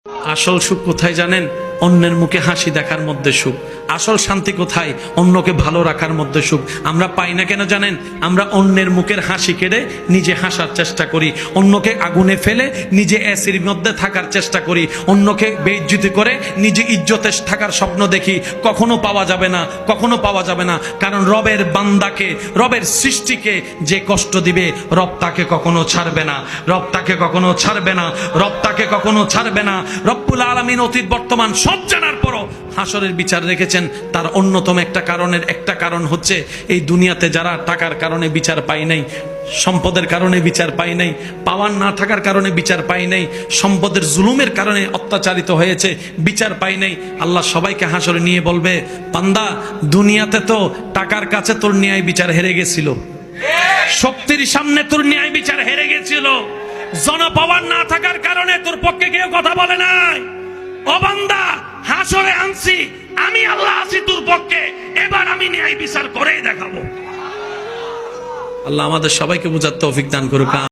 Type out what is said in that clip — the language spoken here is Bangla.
আসল সুখ কোথায় জানেন? অন্যের মুখে হাসি দেখার মধ্যে সুখ। আসল শান্তি কোথায়? অন্যকে ভালো রাখার মধ্যে সুখ। আমরা পাই না কেন জানেন? আমরা অন্যের মুখের হাসি কেড়ে নিজে হাসার চেষ্টা করি, অন্যকে আগুনে ফেলে নিজে এসির মধ্যে থাকার চেষ্টা করি, অন্যকে বেইজ্জতি করে নিজে ইজ্জতে থাকার স্বপ্ন দেখি। কখনো পাওয়া যাবে না, কখনো পাওয়া যাবে না। কারণ রবের বান্দাকে, রবের সৃষ্টিকে যে কষ্ট দিবে, রব তাকে কখনো ছাড়বে না, রব তাকে কখনো ছাড়বে না, রব তাকে কখনো ছাড়বে না। রব্বুল আলামিন অতীত বর্তমান সব জানার পরও হাসরের বিচার রেখেছেন। তার অন্যতম একটা কারণ হচ্ছে এই দুনিয়াতে যারা টাকার কারণে বিচার পায় নাই, সম্পদের কারণে বিচার পায় নাই, পাওয়ার না থাকার কারণে বিচার পায় নাই, সম্পদের জুলুমের কারণে অত্যাচারিত হয়েছে, বিচার পায় নাই, আল্লাহ সবাইকে হাসরে নিয়ে বলবে, বান্দা দুনিয়াতে তো টাকার কাছে তোর ন্যায় বিচার হেরে গেছিল, শক্তির সামনে তোর ন্যায় বিচার হেরে গেছিল, জনপাওয়ার না থাকার কারণে তোর পক্ষে কেউ কথা বলে নাই। ও বান্দা, হাসরে আনছি আমি, আল্লাহ আছি তোর পক্ষে, এবার আমি ন্যায় বিচার করেই দেখাবো। আল্লাহ আমাদের সবাইকে বুঝার তৌফিক দান করুক।